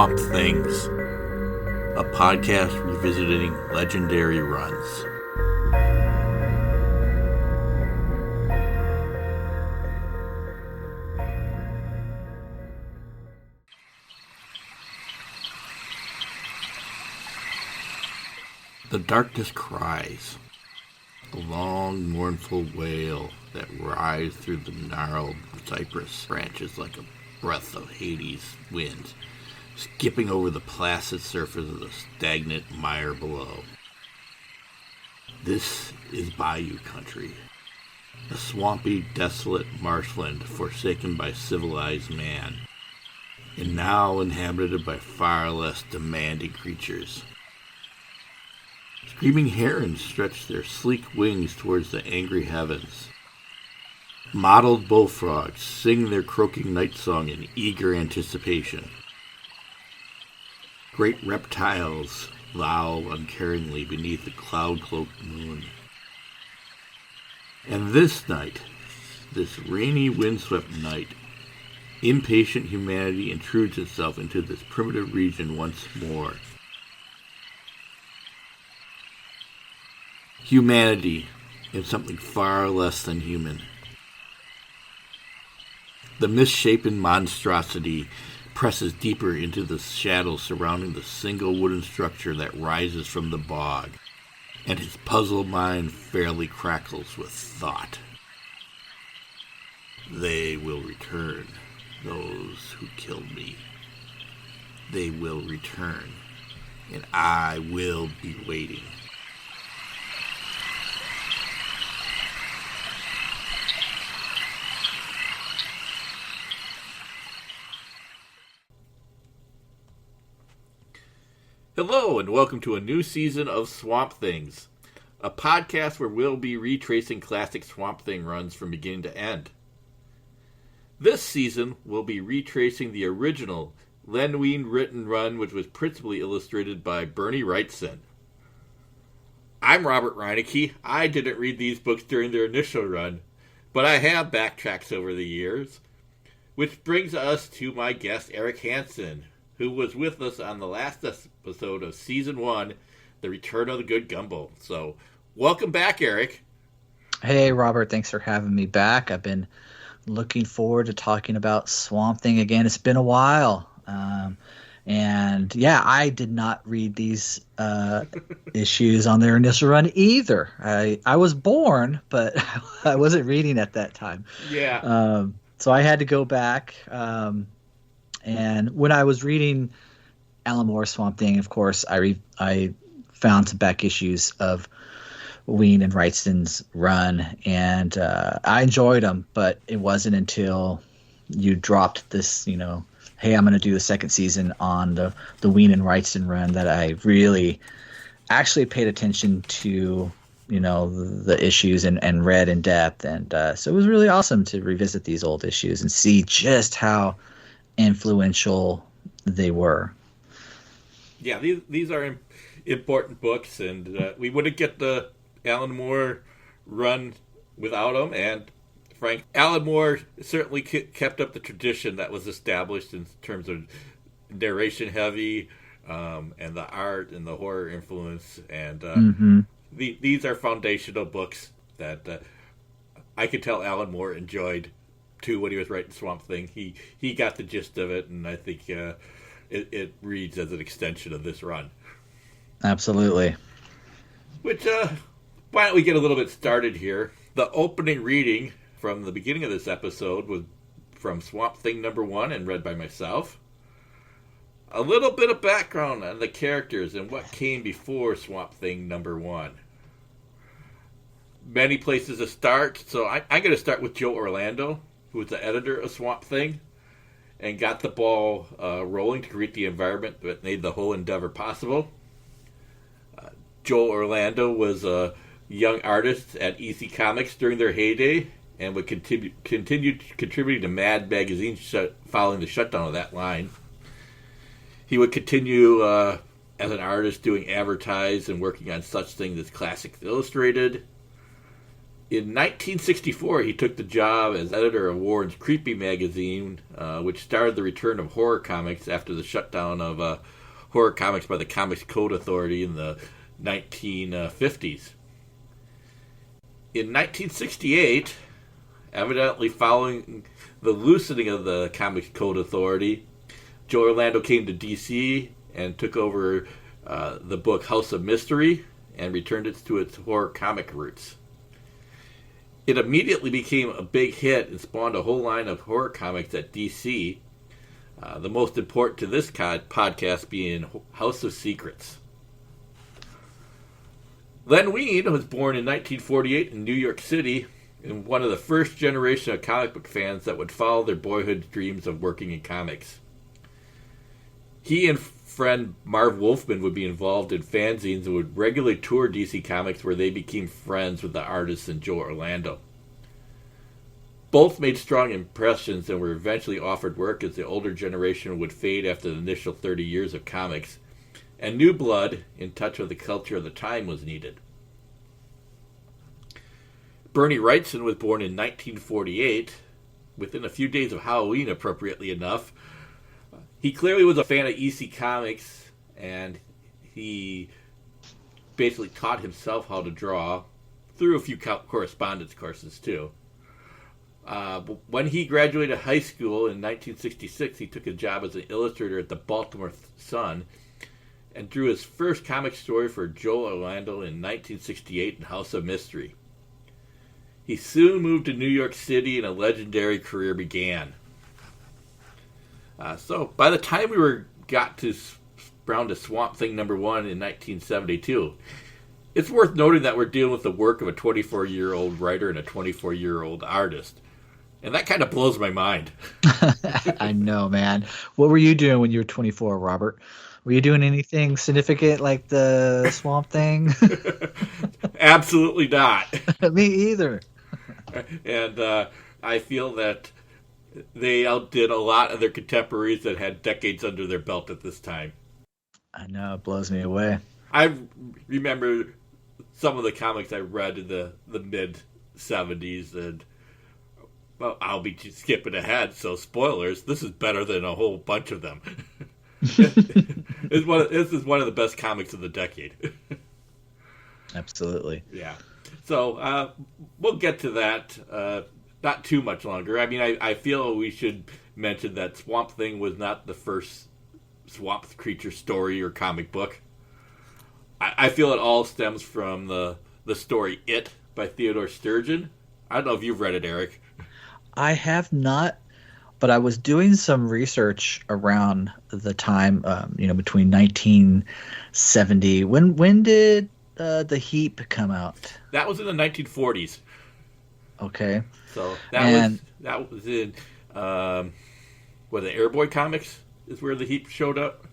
Swamp Things, a podcast revisiting legendary runs. The darkness cries, a long, mournful wail that writhes through the gnarled cypress branches like a breath of Hades' wind, skipping over the placid surface of the stagnant mire below. This is Bayou Country, a swampy, desolate marshland forsaken by civilized man, and now inhabited by far less demanding creatures. Screaming herons stretch their sleek wings towards the angry heavens. Mottled bullfrogs sing their croaking night song in eager anticipation. Great reptiles loll uncaringly beneath the cloud-cloaked moon. And this night, this rainy, windswept night, impatient humanity intrudes itself into this primitive region once more. Humanity is something far less than human. The misshapen monstrosity presses deeper into the shadows surrounding the single wooden structure that rises from the bog, and his puzzled mind fairly crackles with thought. They will return, those who killed me. They will return, and I will be waiting. Hello, and welcome to a new season of Swamp Things, a podcast where we'll be retracing classic Swamp Thing runs from beginning to end. This season, we'll be retracing the original Wein written run, which was principally illustrated by Wrightson. I'm Robert Reinecke. I didn't read these books during their initial run, but I have backtracks over the years, which brings us to my guest, Erik Hanson, who was with us on the last episode of Season 1, The Return of the Good Gumbo. So, welcome back, Erik. Hey, Robert. Thanks for having me back. I've been looking forward to talking about Swamp Thing again. It's been a while. And, yeah, I did not read these issues on their initial run either. I was born, but I wasn't reading at that time. Yeah. So I had to go back. And when I was reading Alan Moore's Swamp Thing, of course, I found some back issues of Wein and Wrightson's run, and I enjoyed them. But it wasn't until you dropped this, hey, I'm going to do the second season on the Wein and Wrightson run that I really actually paid attention to, the issues and read in depth. And so it was really awesome to revisit these old issues and see just how influential they were. Yeah, these are important books, and we wouldn't get the Alan Moore run without them. And Frank, Alan Moore certainly kept up the tradition that was established in terms of narration heavy, and the art and the horror influence. And these are foundational books that I could tell Alan Moore enjoyed too when he was writing Swamp Thing. He got the gist of it, and I think it reads as an extension of this run. Absolutely. Which, why don't we get a little bit started here? The opening reading from the beginning of this episode was from Swamp Thing number 1 and read by myself. A little bit of background on the characters and what came before Swamp Thing number 1. Many places to start, so I'm going to start with Joe Orlando, who was the editor of Swamp Thing, and got the ball rolling to create the environment that made the whole endeavor possible. Joel Orlando was a young artist at EC Comics during their heyday, and would continue contributing to Mad magazine following the shutdown of that line. He would continue as an artist doing advertise and working on such things as Classics Illustrated. In 1964, he took the job as editor of Warren's Creepy magazine, which started the return of horror comics after the shutdown of horror comics by the Comics Code Authority in the 1950s. In 1968, evidently following the loosening of the Comics Code Authority, Joe Orlando came to D.C. and took over the book House of Mystery and returned it to its horror comic roots. It immediately became a big hit and spawned a whole line of horror comics at D.C., the most important to this podcast being House of Secrets. Len Wein was born in 1948 in New York City and one of the first generation of comic book fans that would follow their boyhood dreams of working in comics. He and friend Marv Wolfman would be involved in fanzines and would regularly tour DC Comics where they became friends with the artists and Joe Orlando. Both made strong impressions and were eventually offered work as the older generation would fade after the initial 30 years of comics, and new blood, in touch with the culture of the time, was needed. Bernie Wrightson was born in 1948, within a few days of Halloween, appropriately enough. He clearly was a fan of EC Comics, and he basically taught himself how to draw through a few correspondence courses, too. When he graduated high school in 1966, he took a job as an illustrator at the Baltimore Sun and drew his first comic story for Joe Orlando in 1968 in House of Mystery. He soon moved to New York City and a legendary career began. So by the time we got around to Swamp Thing #1 in 1972, it's worth noting that we're dealing with the work of a 24-year-old writer and a 24-year-old artist. And that kind of blows my mind. I know, man. What were you doing when you were 24, Robert? Were you doing anything significant like the Swamp Thing? Absolutely not. Me either. And I feel that they outdid a lot of their contemporaries that had decades under their belt at this time. I know, it blows me away. I remember some of the comics I read in the mid-'70s, and well, I'll be skipping ahead, so spoilers, this is better than a whole bunch of them. This is one of the best comics of the decade. Absolutely. Yeah. So we'll get to that not too much longer. I mean, I feel we should mention that Swamp Thing was not the first swamp creature story or comic book. I feel it all stems from the story It by Theodore Sturgeon. I don't know if you've read it, Eric. I have not, but I was doing some research around the time, between 1970. When did The Heap come out? That was in the 1940s. Okay. So that was in the Airboy Comics is where The Heap showed up.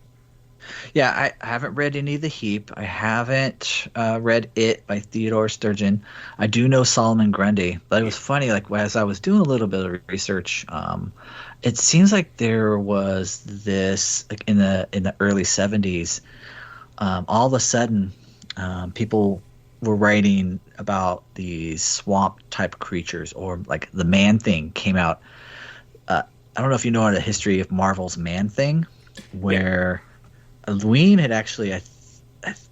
Yeah, I haven't read any of The Heap. I haven't read It by Theodore Sturgeon. I do know Solomon Grundy, but it was funny. Like as I was doing a little bit of research, it seems like there was this like in the early 70s. All of a sudden, people were writing about these swamp type creatures, or like the Man Thing came out. I don't know if you know the history of Marvel's Man Thing, where. Wein had actually,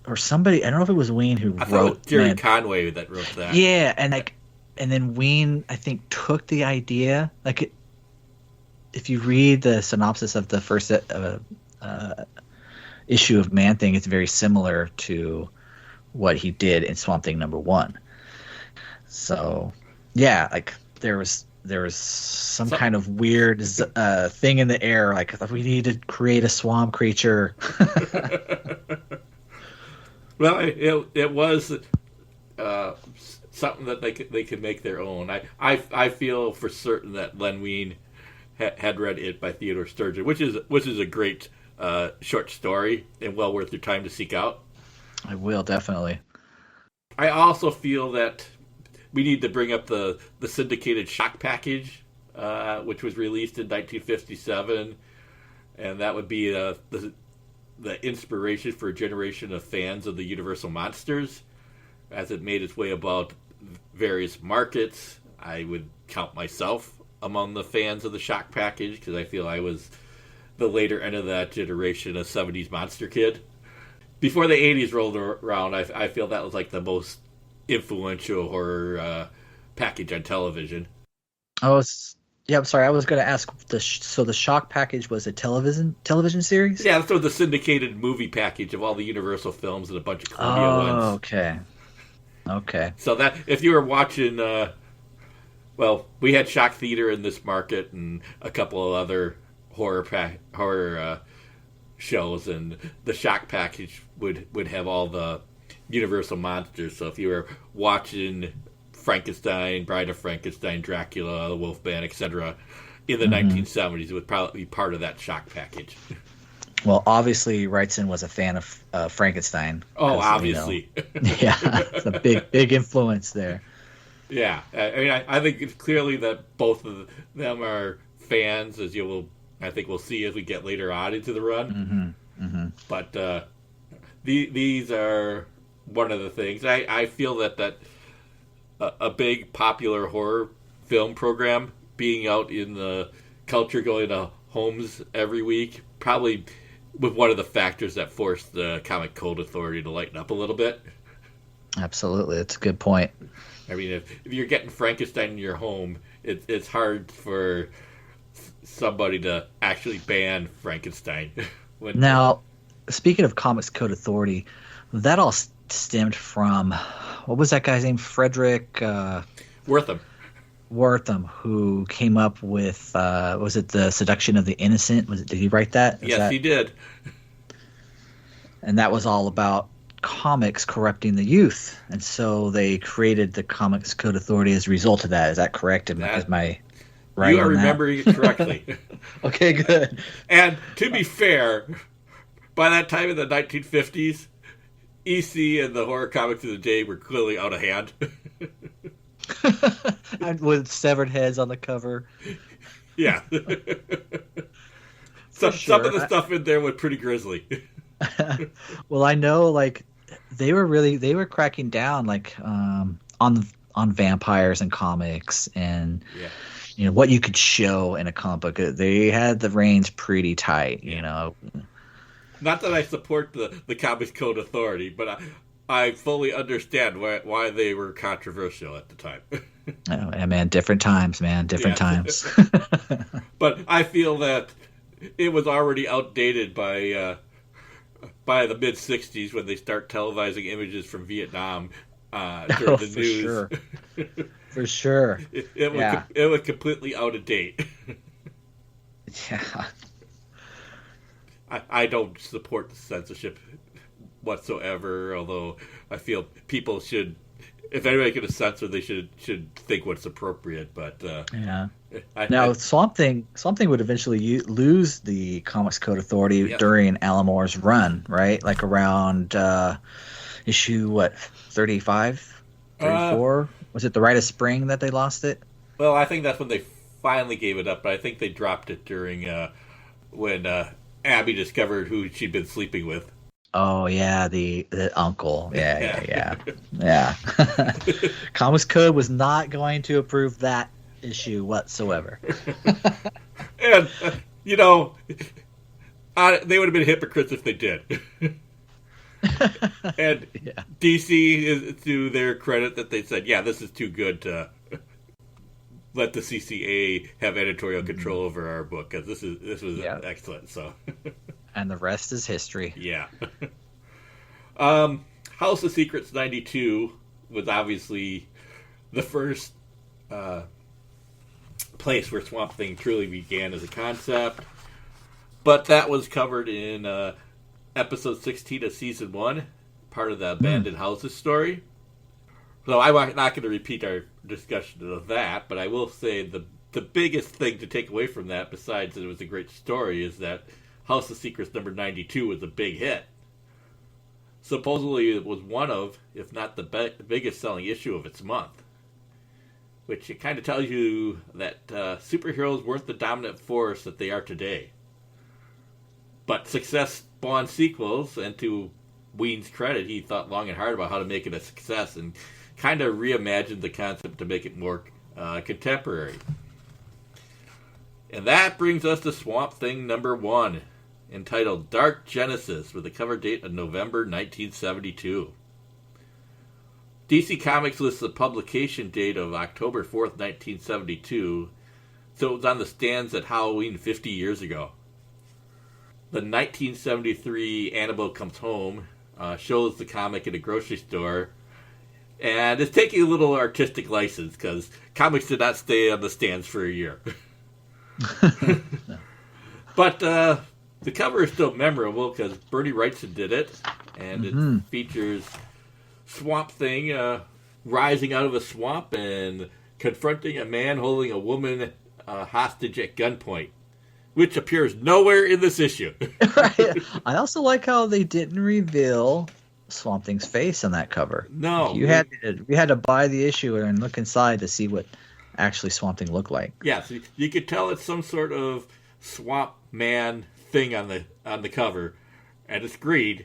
or somebody, I don't know if it was Wein who wrote. It was Jerry Conway that wrote that. Yeah, and then Wein, I think, took the idea. If you read the synopsis of the first issue of Man Thing, it's very similar to what he did in Swamp Thing #1. So, yeah, there was some kind of weird thing in the air, like we need to create a swamp creature. Well, it was something that they could make their own. I feel for certain that Len Wein had read It by Theodore Sturgeon, which is a great short story and well worth your time to seek out. I will, definitely. I also feel that we need to bring up the syndicated Shock Package, which was released in 1957, and that would be the inspiration for a generation of fans of the Universal Monsters, as it made its way about various markets. I would count myself among the fans of the Shock package because I feel I was the later end of that generation of 70s monster kid. Before the 80s rolled around, I feel that was like the most influential horror package on television. Oh, yeah. I'm sorry. I was going to ask. So the Shock package was a television series? Yeah, that's the syndicated movie package of all the Universal films and a bunch of Columbia ones. Oh, okay. Okay. So that if you were watching, well, we had Shock Theater in this market and a couple of other horror shows, and the Shock package would have all the Universal monsters. So if you were watching Frankenstein, Bride of Frankenstein, Dracula, Wolfman, etc., in the 1970s, it would probably be part of that Shock package. Well, obviously, Wrightson was a fan of Frankenstein. Oh, obviously. Yeah, it's a big influence there. Yeah, I mean, I think it's clearly that both of them are fans, as I think we'll see as we get later on into the run. But these are one of the things. I feel that a big popular horror film program being out in the culture, going to homes every week, probably was one of the factors that forced the Comic Code Authority to lighten up a little bit. Absolutely, that's a good point. I mean, if you're getting Frankenstein in your home, it's hard for somebody to actually ban Frankenstein. Now, speaking of Comics Code Authority, that all stemmed from, what was that guy's name? Frederick Wortham, who came up with, was it The Seduction of the Innocent? Did he write that? Yes, he did. And that was all about comics corrupting the youth, and so they created the Comics Code Authority as a result of that. Is that correct? Is my right? You are remembering it correctly. Okay, good. And to be fair, by that time in the 1950s, EC and the horror comics of the day were clearly out of hand. And with severed heads on the cover. Yeah. Some of the stuff in there was pretty grisly. Well, I know, like, they were cracking down, like, on vampires and comics, and what you could show in a comic book. They had the reins pretty tight, you know. Not that I support the Comics Code Authority, but I fully understand why they were controversial at the time. Oh, man, different times, man, different times. But I feel that it was already outdated by the mid '60s when they start televising images from Vietnam during the news. Sure. For sure. It was completely out of date. Yeah. I don't support the censorship whatsoever, although I feel people should, if anybody going to censor, they should think what's appropriate. But now Swamp Thing would eventually lose the Comics Code Authority during Alan Moore's run, right? Like around issue 35, 34? Was it the Rite of Spring that they lost it? Well, I think that's when they finally gave it up, but I think they dropped it during when Abby discovered who she'd been sleeping with. Oh yeah, the uncle. Yeah. Comics Code was not going to approve that issue whatsoever. And they would have been hypocrites if they did. And DC is to their credit that they said, this is too good to let the CCA have editorial control over our book, because this was excellent. So, and the rest is history. Yeah. House of Secrets 92 was obviously the first place where Swamp Thing truly began as a concept, but that was covered in episode 16 of season 1, part of the Abandoned Houses story. So I'm not going to repeat our discussion of that, but I will say the biggest thing to take away from that, besides that it was a great story, is that House of Secrets number 92 was a big hit. Supposedly it was one of, if not the biggest selling issue of its month, which it kind of tells you that superheroes weren't the dominant force that they are today. But success spawned sequels, and to Wein's credit, he thought long and hard about how to make it a success and kind of reimagined the concept to make it more contemporary. And that brings us to Swamp Thing number 1, entitled Dark Genesis, with a cover date of November 1972. DC Comics lists the publication date of October 4th, 1972, so it was on the stands at Halloween 50 years ago. The 1973 Annabelle Comes Home shows the comic in a grocery store, and it's taking a little artistic license because comics did not stay on the stands for a year. But the cover is still memorable because Bernie Wrightson did it, and it features Swamp Thing rising out of a swamp and confronting a man holding a woman hostage at gunpoint, which appears nowhere in this issue. I also like how they didn't reveal Swamp Thing's face on that cover. No, we had to buy the issue and look inside to see what actually Swamp Thing looked like. Yeah, so you could tell it's some sort of swamp man thing on the cover, and it's green.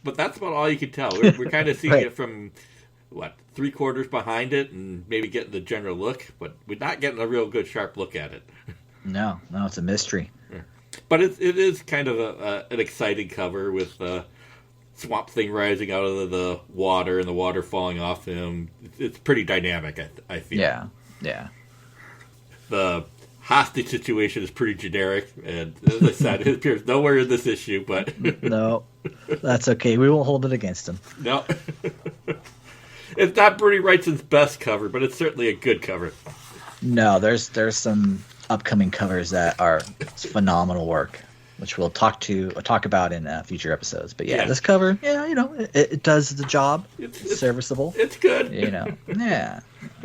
But that's about all you can tell. We're kind of seeing it from, 3/4 behind it and maybe getting the general look, but we're not getting a real good, sharp look at it. No, it's a mystery. But it is kind of an exciting cover with Swamp Thing rising out of the water and the water falling off him. It's pretty dynamic, I feel. Yeah. The hostage situation is pretty generic, and as I said, it appears nowhere in this issue, but... No, that's okay. We won't hold it against him. No. It's not Bernie Wrightson's best cover, but it's certainly a good cover. No, there's some upcoming covers that are phenomenal work, which we'll talk about in future episodes. But this cover, it does the job. It's serviceable. It's good.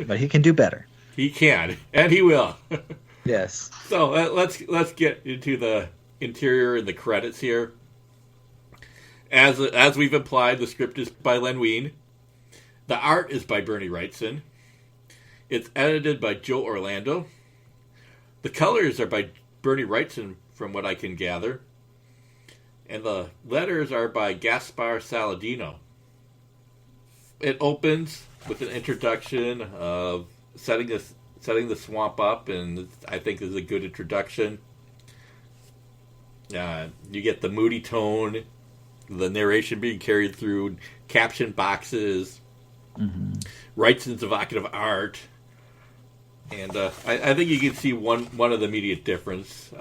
But he can do better. He can, and he will. Yes. So let's get into the interior and the credits here. As we've implied, the script is by Len Wein. The art is by Bernie Wrightson. It's edited by Joe Orlando. The colors are by Bernie Wrightson, from what I can gather. And the letters are by Gaspar Saladino. It opens with an introduction of setting the swamp up, and I think is a good introduction. You get the moody tone, the narration being carried through caption boxes, Wrightson's evocative art, and I think you can see one of the immediate difference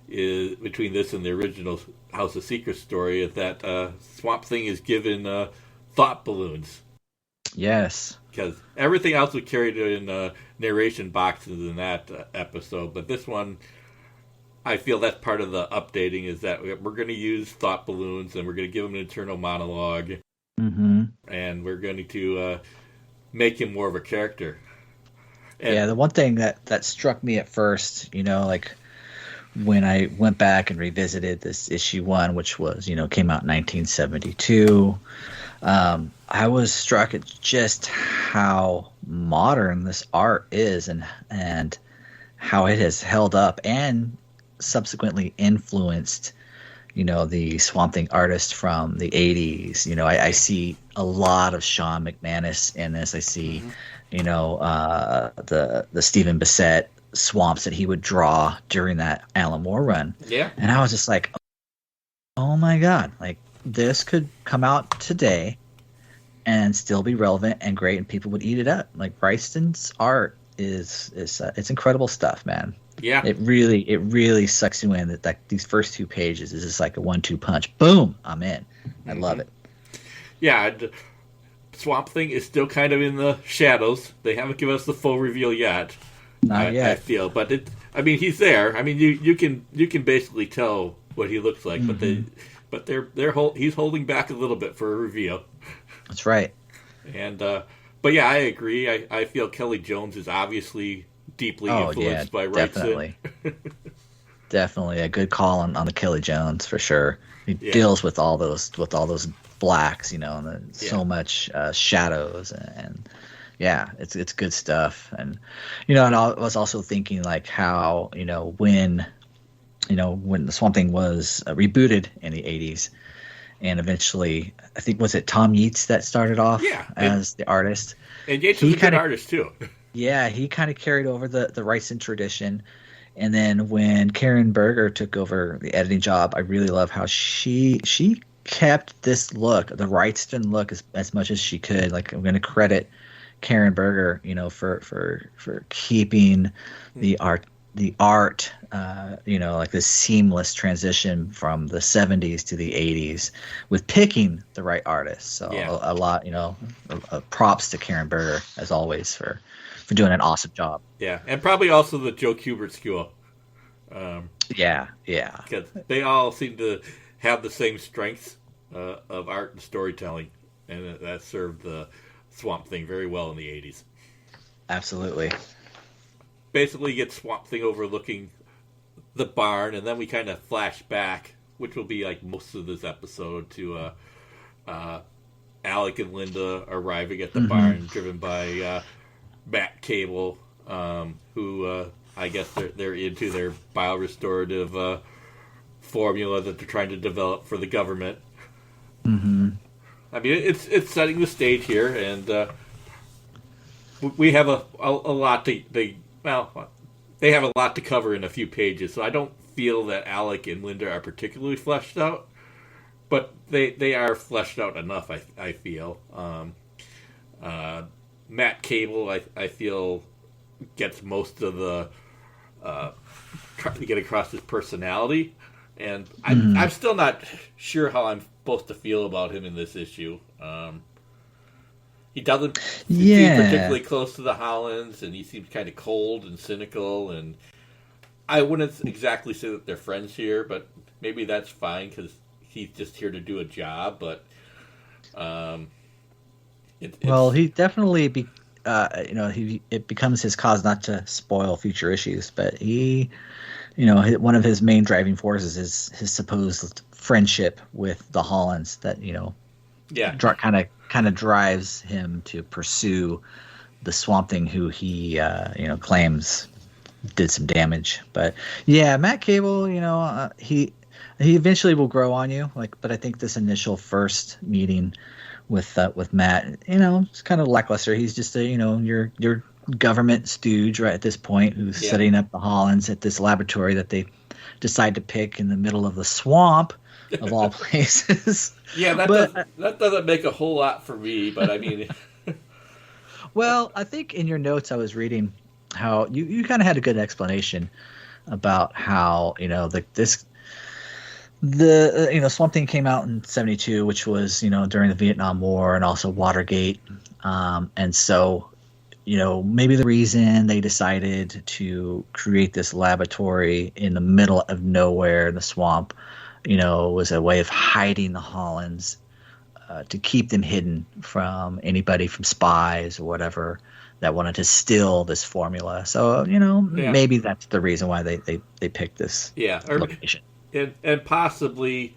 is between this and the original House of Secrets story is that Swamp Thing is given thought balloons. Yes. Because everything else was carried in narration boxes in that episode, but this one, I feel that's part of the updating, is that we're going to use thought balloons, and we're going to give him an internal monologue, and we're going to make him more of a character. And, the one thing that struck me at first, like when I went back and revisited this issue 1, which was, came out in 1972, I was struck at just how modern this art is and how it has held up and subsequently influenced, the Swamp Thing artists from the 80s. I see a lot of Sean McManus in this. I see, the Stephen Bissett swamps that he would draw during that Alan Moore run. Yeah. And I was just like, oh my God, like this could come out today and still be relevant and great, and people would eat it up. Like Wrightson's art is it's incredible stuff, man. Yeah, it really sucks you in. That these first 2 pages is just like a 1-2 punch. Boom, I'm in. I love it. Yeah, Swamp Thing is still kind of in the shadows. They haven't given us the full reveal yet. Not yet. I feel, but he's there. I mean, you can basically tell what he looks like, but he's holding back a little bit for a reveal. That's right. And but yeah, I agree. I feel Kelly Jones is obviously deeply influenced by Wrightson. Definitely a good call on the Kelly Jones for sure. He deals with all those blacks, and so much shadows and it's good stuff. And and I was also thinking like how when the Swamp Thing was rebooted in the 80s, and eventually, I think, was it Tom Yeats that started off as the artist? And Yates was a good artist too. Yeah, he kind of carried over the Wrightson tradition. And then when Karen Berger took over the editing job, I really love how she kept this look, the Wrightson look, as much as she could. Like, I'm going to credit Karen Berger, for keeping the art, like this seamless transition from the 70s to the 80s with picking the right artists. So a lot, props to Karen Berger as always for doing an awesome job. Yeah, and probably also the Joe Kubert School. Yeah. Because they all seem to have the same strengths of art and storytelling, and that served the Swamp Thing very well in the 80s. Absolutely. Basically, you get Swamp Thing overlooking the barn, and then we kind of flash back, which will be like most of this episode, to Alec and Linda arriving at the barn, driven by Matt Cable, who I guess they're into their biorestorative formula that they're trying to develop for the government. Mm-hmm. I mean, it's setting the stage here, and we have a lot to they have a lot to cover in a few pages. So I don't feel that Alec and Linda are particularly fleshed out, but they are fleshed out enough. I feel. Matt Cable, I feel, gets most of the trying to get across his personality, and I'm still not sure how I'm supposed to feel about him in this issue. He doesn't seem particularly close to the Hollands, and he seems kind of cold and cynical, and I wouldn't exactly say that they're friends here, but maybe that's fine because he's just here to do a job, but he definitely it becomes his cause not to spoil future issues, but he, one of his main driving forces is his supposed friendship with the Hollands that, kind of drives him to pursue the Swamp Thing, who he, claims did some damage. But yeah, Matt Cable, he eventually will grow on you. But I think this initial first meeting with Matt, it's kind of lackluster. He's just your government stooge right at this point, who's setting up the Hollands at this laboratory that they decide to pick in the middle of the swamp of all places. Yeah, that doesn't make a whole lot for me, but I mean, well, I think in your notes I was reading how you kind of had a good explanation about how Swamp Thing came out in 1972, which was, during the Vietnam War and also Watergate. And so, maybe the reason they decided to create this laboratory in the middle of nowhere in the swamp, was a way of hiding the Hollands, to keep them hidden from anybody, from spies or whatever that wanted to steal this formula. So, maybe that's the reason why they picked this location. And possibly,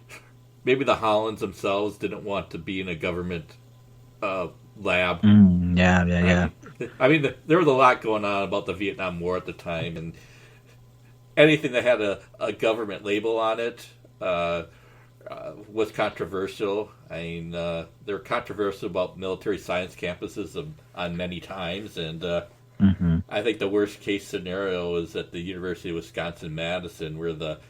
maybe the Hollands themselves didn't want to be in a government lab. Yeah. I mean, there was a lot going on about the Vietnam War at the time, and anything that had a government label on it was controversial. I mean, they were controversial about military science campuses on many times, and I think the worst case scenario is at the University of Wisconsin-Madison, where the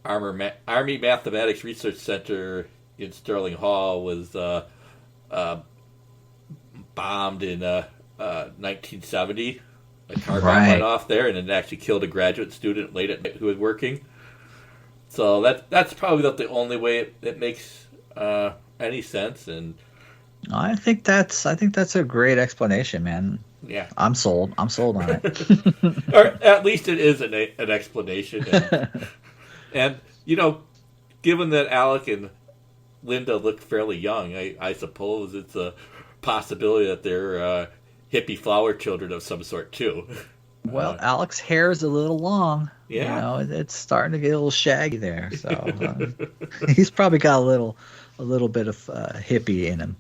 Army Mathematics Research Center in Sterling Hall was bombed in 1970. A car bomb went off there, and it actually killed a graduate student late at night who was working. So that's probably not the only way it makes any sense. And I think that's a great explanation, man. Yeah, I'm sold on it. Or at least it is an explanation. And, given that Alec and Linda look fairly young, I suppose it's a possibility that they're hippie flower children of some sort, too. Well, Alec's hair is a little long. Yeah. It's starting to get a little shaggy there. So he's probably got a little bit of hippie in him.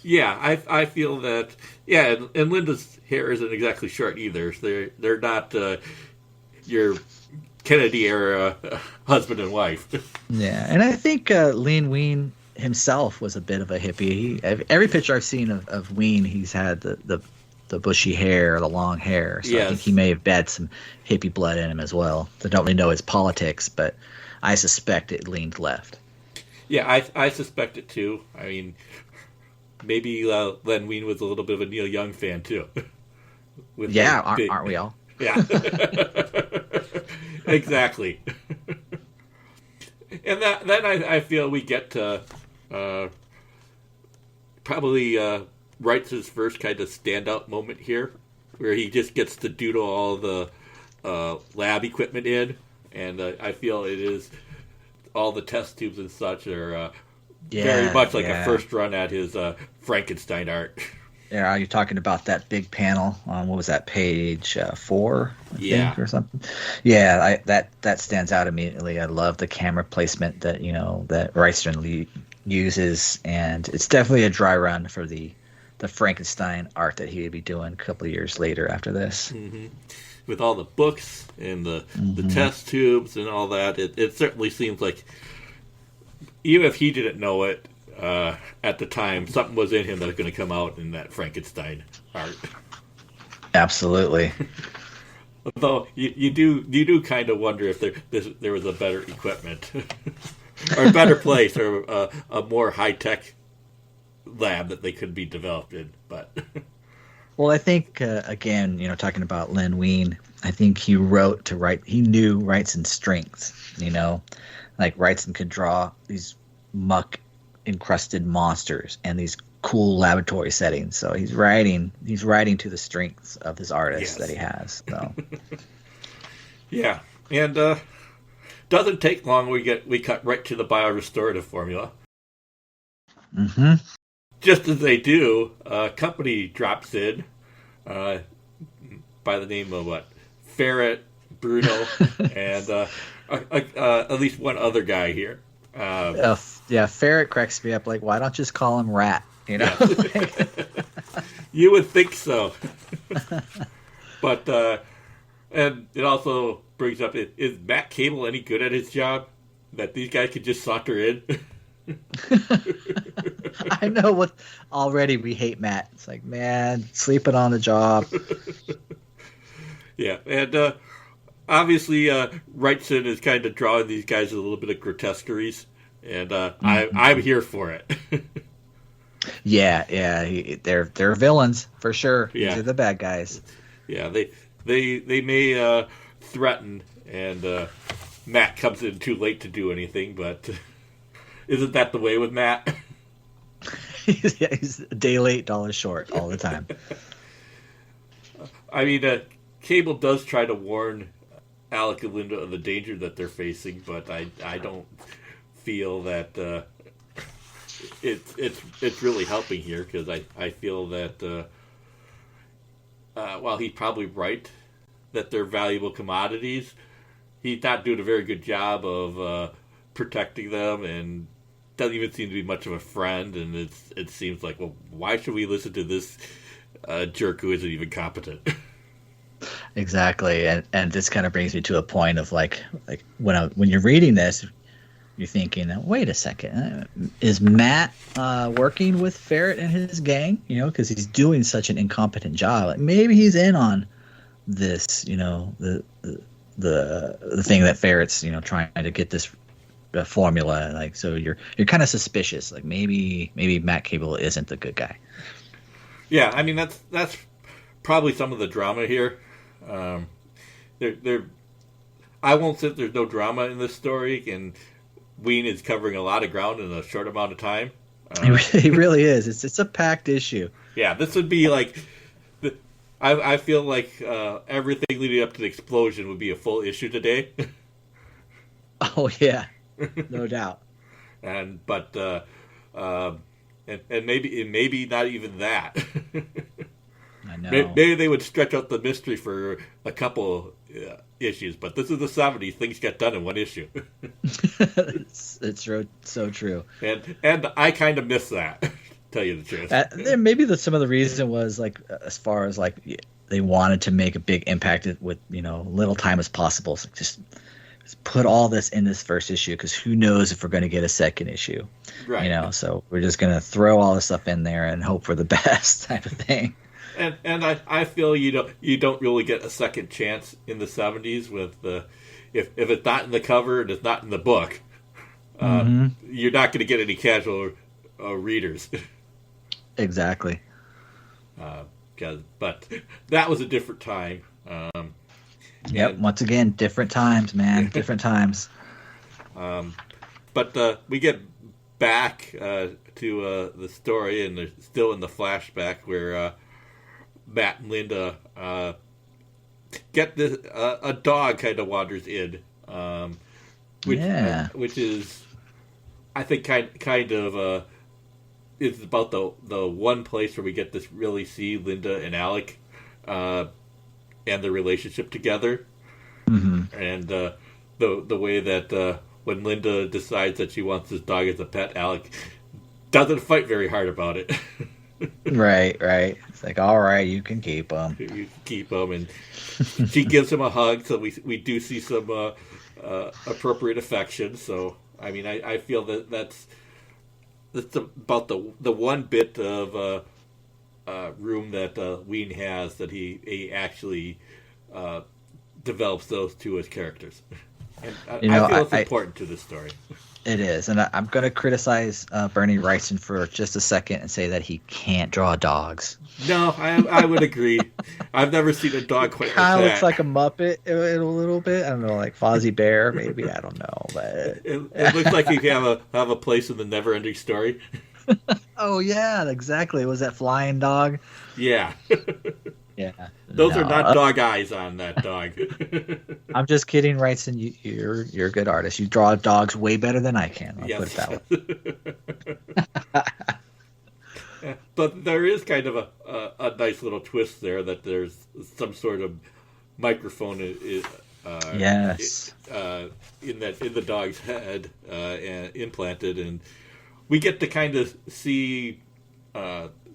Yeah, I feel that. Yeah, and Linda's hair isn't exactly short either. They're not your Kennedy era husband and wife. Yeah, and I think Len Wein himself was a bit of a hippie. Every picture I've seen of Wein, he's had the bushy hair, the long hair. So I think he may have had some hippie blood in him as well. I don't really know his politics, but I suspect it leaned left. Yeah, I suspect it too. I mean, maybe Len Wein was a little bit of a Neil Young fan too. Aren't we all? Yeah, exactly. And then I feel we get to probably Wrightson's first kind of standout moment here, where he just gets to doodle all the lab equipment in, and I feel it is all the test tubes and such are very much like a first run at his Frankenstein art. Yeah, you're talking about that big panel on, what was that, page 4, I think, or something? Yeah, that stands out immediately. I love the camera placement that Wrightson uses, and it's definitely a dry run for the Frankenstein art that he would be doing a couple of years later after this. Mm-hmm. With all the books and the test tubes and all that, it certainly seems like, even if he didn't know it, at the time, something was in him that was going to come out in that Frankenstein art. Absolutely. Although you do kind of wonder if there was a better equipment or a better place or a more high tech lab that they could be developed in. But well, I think again, talking about Len Wein, I think he wrote to write. He knew Wrightson's strengths. Like Wrightson could draw these muck encrusted monsters and these cool laboratory settings. So he's writing to the strengths of his artist that he has. So yeah, and doesn't take long. We cut right to the biorestorative formula. Mm-hmm. Just as they do, a company drops in by the name of Ferrett, Bruno, and at least one other guy here. Ferrett cracks me up. Like, why don't you just call him Rat? Yeah. You would think so. But and it also brings up, is Matt Cable any good at his job? That these guys could just saunter in? I know what. Already we hate Matt. It's like, man, sleeping on the job. Yeah, and obviously Wrightson is kind of drawing these guys with a little bit of grotesqueries, and I'm here for it. Yeah, they're villains for sure. Yeah. These are the bad guys. Yeah, they may threaten, and Matt comes in too late to do anything, but isn't that the way with Matt? He's a day late, $1 short all the time. I mean, Cable does try to warn Alec and Linda of the danger that they're facing, but I don't feel that it's really helping here, because I feel that while he's probably right that they're valuable commodities, he's not doing a very good job of protecting them, and doesn't even seem to be much of a friend. And it seems like, well, why should we listen to this jerk who isn't even competent? Exactly, and this kind of brings me to a point of like when you're reading this, you're thinking, wait a second, is Matt working with Ferrett and his gang? Because he's doing such an incompetent job. Like, maybe he's in on this, the thing that Ferrett's trying to get this formula. Like, so you're kind of suspicious. Like, maybe Matt Cable isn't the good guy. Yeah, I mean that's probably some of the drama here. I won't say there's no drama in this story, and Wein is covering a lot of ground in a short amount of time. It really is. It's a packed issue. Yeah, this would be like, I feel like everything leading up to the explosion would be a full issue today. Oh yeah, no doubt. And maybe not even that. I know. Maybe they would stretch out the mystery for a couple issues, but this is the 70s. Things get done in one issue. It's so true. And I kind of miss that, to tell you the truth. Maybe some of the reason was, like, as far as like they wanted to make a big impact with little time as possible. So just put all this in this first issue because who knows if we're going to get a second issue, right? You know, so we're just going to throw all this stuff in there and hope for the best type of thing. And I feel you don't really get a second chance in the 70s with the if it's not in the cover and it's not in the book, you're not going to get any casual readers. Exactly. But that was a different time. Yep. Once again, different times, man. Different times. But we get back to the story, and they're still in the flashback where Matt and Linda get this. A dog kind of wanders in, which is, I think, kind of. It's about the one place where we get to really see Linda and Alec and their relationship together. And the way that when Linda decides that she wants this dog as a pet, Alec doesn't fight very hard about it. Right. It's like, all right, you can keep him. You can keep him, and she gives him a hug, so we do see some appropriate affection. So, I mean, I feel that's about the one bit of room that Wein has that he actually develops those two as characters. And I feel it's important to this story. It is, and I'm going to criticize Bernie Wrightson for just a second and say that he can't draw dogs. No, I would agree. I've never seen a dog quite like that. Kind of looks like a Muppet a little bit. I don't know, like Fozzie Bear, maybe. I don't know, but it looks like he have a place in the Never-Ending Story. Oh yeah, exactly. Was that flying dog? Yeah. Yeah. Those are not dog eyes on that dog. I'm just kidding, Wrightson. You're a good artist. You draw dogs way better than I can. I'll put it that way. But there is kind of a nice little twist there that there's some sort of microphone yes. In the dog's head implanted, and we get to kind of see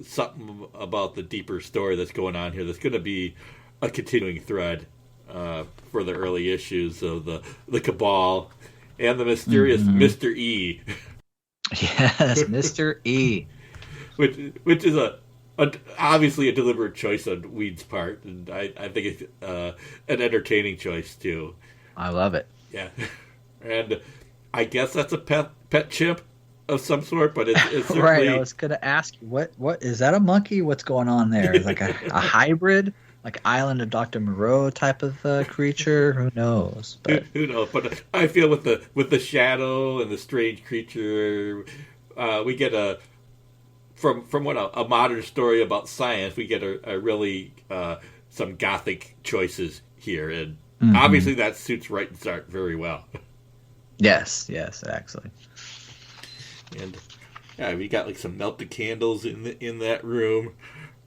something about the deeper story that's going on here. That's going to be a continuing thread for the early issues of the Cabal and the mysterious Mr. E. Yes, Mr. E. which is obviously a deliberate choice on Weed's part, and I think it's an entertaining choice too. I love it. Yeah, and I guess that's a pet chimp of some sort, but it's certainly... Right. I was gonna ask you, what is that, a monkey? What's going on there? Is like a hybrid, like Island of Dr. Moreau type of creature? Who knows? But who knows? But I feel with the shadow and the strange creature, we get from what a modern story about science, we get a really some gothic choices here, and obviously that suits Wrightson's art very well. Yes, actually. And yeah, we got like some melted candles in that room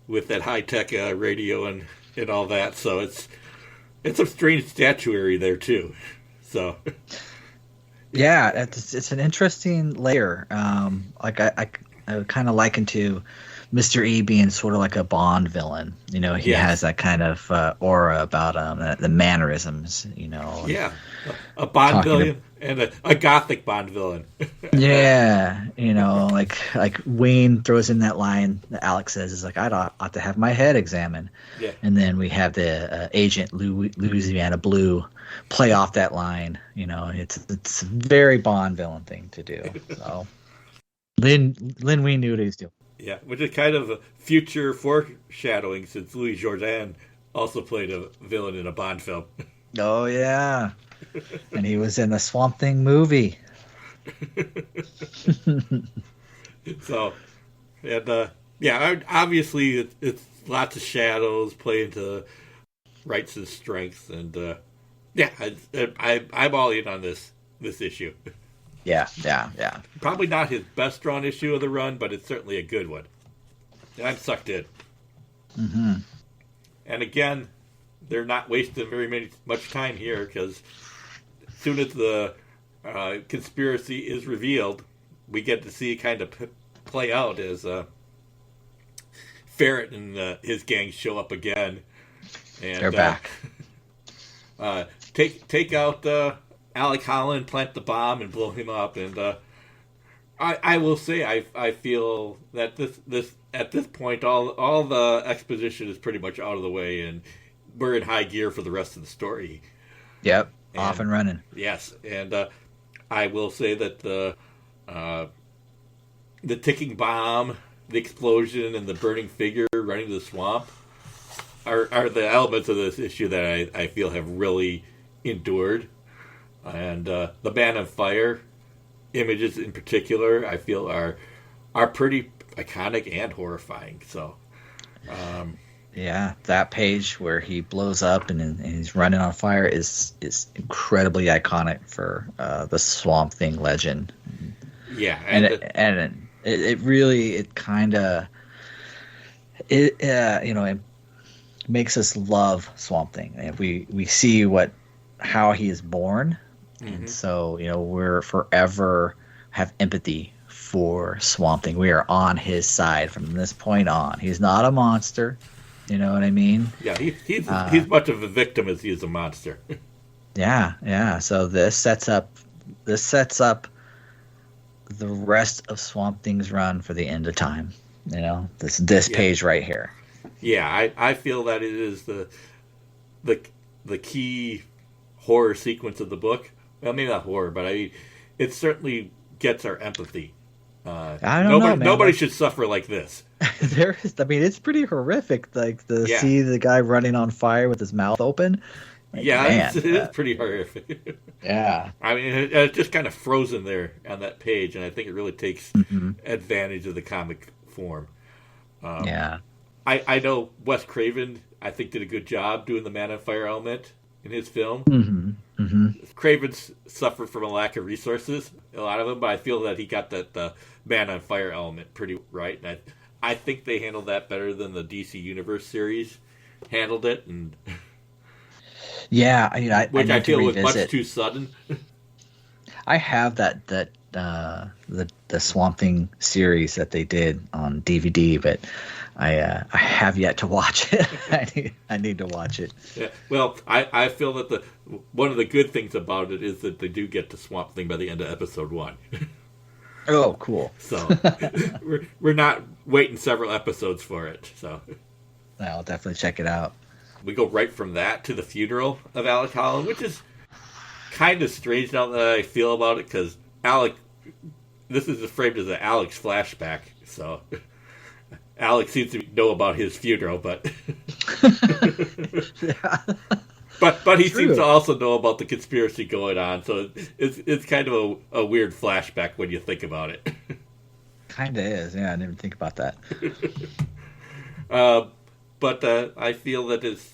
with that high tech radio and all that. So it's some strange statuary there too. So yeah, it's an interesting layer. Like I kind of liken to Mr. E being sort of like a Bond villain. You know, he has that kind of aura about him, the mannerisms. You know. Yeah, a Bond villain. And a gothic Bond villain. Yeah, you know, like Wayne throws in that line that Alex says is like, "I ought to have my head examined." Yeah. And then we have the agent Louisiana Blue play off that line. You know, it's a very Bond villain thing to do. So Lin Wein knew what he was doing. Yeah, which is kind of a future foreshadowing since Louis Jourdan also played a villain in a Bond film. Oh yeah. And he was in the Swamp Thing movie. So, and obviously it's lots of shadows playing to Wrightson's strengths, and I'm all in on this issue. Yeah. Probably not his best drawn issue of the run, but it's certainly a good one. I'm sucked in. And again, they're not wasting much time here, because as soon as the conspiracy is revealed, we get to see it kind of play out as Ferrett and his gang show up again, and they're back. Take out Alec Holland plant the bomb and blow him up. And I will say I feel that this at this point all the exposition is pretty much out of the way, and we're in high gear for the rest of the story. Yep, off and running. Yes, and I will say that the ticking bomb, the explosion, and the burning figure running to the swamp are the elements of this issue that I feel have really endured. And the Man on Fire images in particular, I feel are pretty iconic and horrifying. So, yeah, that page where he blows up and he's running on fire is incredibly iconic for the Swamp Thing legend. Yeah, and it really it makes us love Swamp Thing. And we see how he is born, and so we're forever have empathy for Swamp Thing. We are on his side from this point on. He's not a monster. You know what I mean? Yeah, he's much of a victim as he is a monster. Yeah. So this sets up the rest of Swamp Thing's run for the end of time. This page right here. Yeah, I feel that it is the key horror sequence of the book. Well, maybe not horror, but it certainly gets our empathy. I don't know, man. Nobody should suffer like this. It's pretty horrific. See the guy running on fire with his mouth open. It is pretty horrific. Yeah. It's just kind of frozen there on that page, and I think it really takes advantage of the comic form. Yeah. I know Wes Craven, I think, did a good job doing the Man on Fire element in his film. Craven's suffered from a lack of resources, a lot of them, but I feel that he got the Man on Fire element pretty right, and I think they handled that better than the DC Universe series handled it, and yeah, which I feel was much too sudden. I have the Swamp Thing series that they did on DVD, but I have yet to watch it. I need to watch it. Yeah. Well, I feel that one of the good things about it is that they do get to Swamp Thing by the end of episode 1. Oh, cool. So we're not waiting several episodes for it. So I'll definitely check it out. We go right from that to the funeral of Alec Holland, which is kind of strange now that I feel about it, because this is framed as an Alex flashback, so Alex seems to know about his funeral, but but he seems to also know about the conspiracy going on, so it's kind of a weird flashback when you think about it. Kind of is, yeah. I didn't even think about that. But I feel that it's